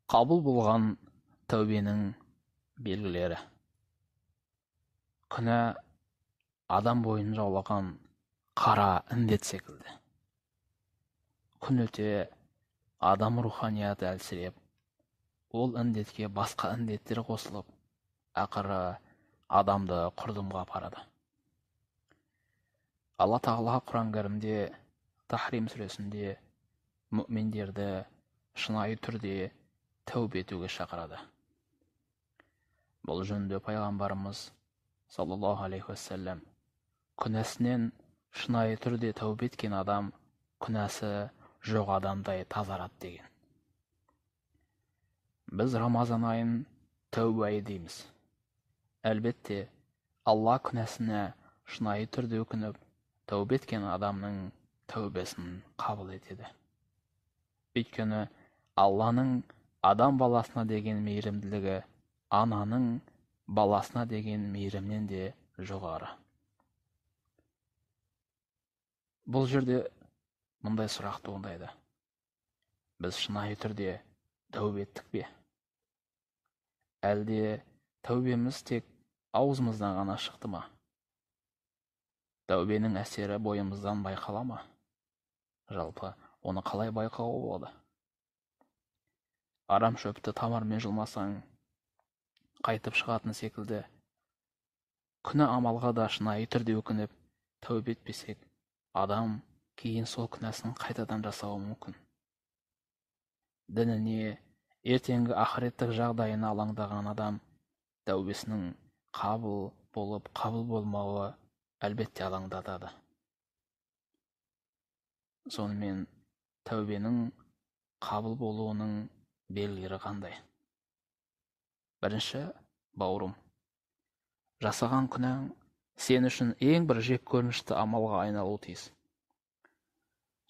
Қабыл болған тәубенің белгілері. Күнә адам бойын жаулаған қара індет секілді. Күн өте адам руханияты әлсіреп, ол індетке басқа індеттер қосылып, ақыры адамды құрдымға апарады. Алла Тағала Құран кәрімде Тахрим сүресінде мүминдерді шынайы түрде тәубе етуге шақырады. Бұл жөнінде пайғамбарымыз саллаллаху алейхи уассалам күнәсінен шынайы түрде тәубе еткен адам күнәсі жоқ адамдай тазарады деген. Біз Рамазан айын тәубе айы дейміз. Әлбетте, Алла күнәсіне шынайы түрде өкініп, тәубе еткен адамның тәубесін қабыл етеді. Өйткені Алланың адам баласына деген мейірімділігі ананың баласына деген мейірімнен де жоғары. Бұл жерде мындай сұрақ туындайды. Біз шынайы түрде тәубе еттік пе? Әлде тәубеміз тек аузымыздан ғана шықты ма? Тәубенің әсері бойымыздан байқала ма? Жалпы, оны қалай байқауға болады? Арам шөпті тамырмен жұлмасаң, қайтып шығатын секілді, күнә амалға да шынайы түрде өкініп, тәубе етпесек, адам кейін сол күнәсін қайтадан жасауы мүмкін. Дініне, ертеңгі ақыреттік жағдайына алаңдаған адам тәубесінің қабыл болып, қабыл болмауы әлбетте алаңдатады. Сонымен тәубенің қабыл болуының белгілері қандай? Бірінші, бауырым, жасаған күнәң сен үшін ең бір жек көрінішті амалға айналуы тиіс.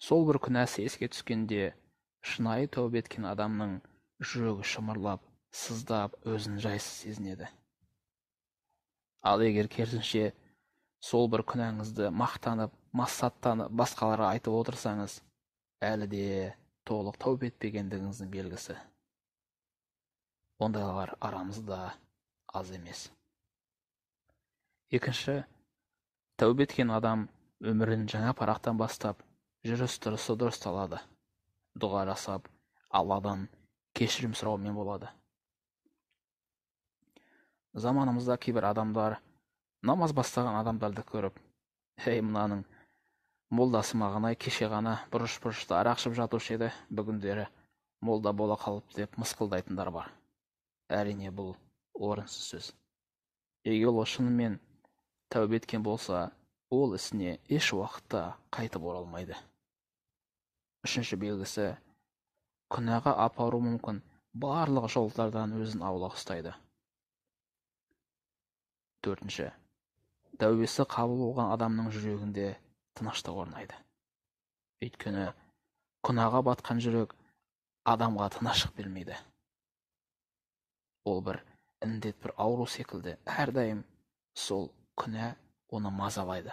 Сол бір күнәсі еске түскенде, шынайы тәубе еткен адамның жүрегі шымырлап, сыздап, өзін жайсыз сезінеді. Ал егер керісінше сол бір күнәңізді мақтанып, массаттанып, басқаларға айтып отырсаңыз, әлі де толық тәубе етпегендігіңіздің белгісі. Ондайлар арамызда аз емес. Екінші, тәубе еткен адам өмірін жаңа парақтан бастап, жүріс-тұрысы дұрысталады. Дұға жасап, Алладан кешірім сұраумен болады. Заманымызда кейбір адамдар намаз бастаған адамдарды көріп, «Ей, мынаның молдасы мағанай кеше ғана бұрыш-бұрышта арақ ішіп жатушы еді, бүгіндері молда бола қалып» деп мысқылдайтындар бар. Әрине, бұл орынсыз сөз. Егер ол шынымен тәубе еткен болса, ол ісіне еш уақытта қайтып оралмайды. Үшінші белгісі, күнәға апару мүмкін барлық жолдардан өзін аулақ ұстайды. Төртінші, тәубесі қабыл болған адамның жүрегінде тыныштық орнайды. Өйткені күнәға батқан жүрек адамға тыныштық бермейді. Ол бір індет, бір ауру секілді, әрдайым сол күнә оны мазалайды.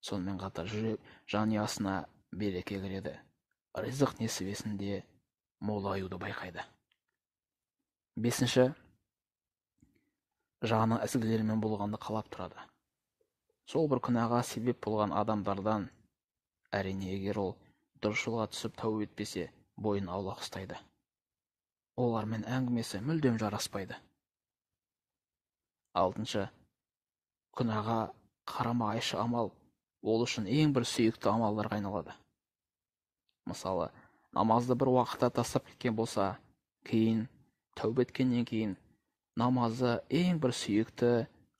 Сонымен қатар жүрек жанұясына береке кіреді, ризық несібесінде молаюды байқайды. Бесінші, жаны ізгілермен болғанды қалап тұрады. Сол бір күнәға себеп болған адамдардан, әрине, егер ол дұрыс жолға түсіп тәубе етпесе, бойын аулақ ұстайды. Олармен әңгімесі мүлдем жараспайды. Алтыншы, күнәға қарама-қайшы амал ол үшін ең бір сүйікті амалдарға айналады. Мысалы, намазды бір уақытта тастап кеткен болса, кейін тәубе еткеннен кейін намазы ең бір сүйікті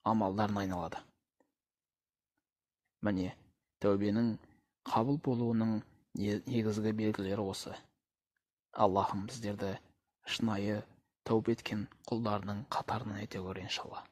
амалдарына айналады. Міне, тәубенің қабыл болуының негізгі белгілері осы. Аллахым біздерді шынайы тәубе еткен құлдарының қатарынан ете көр, иншалла.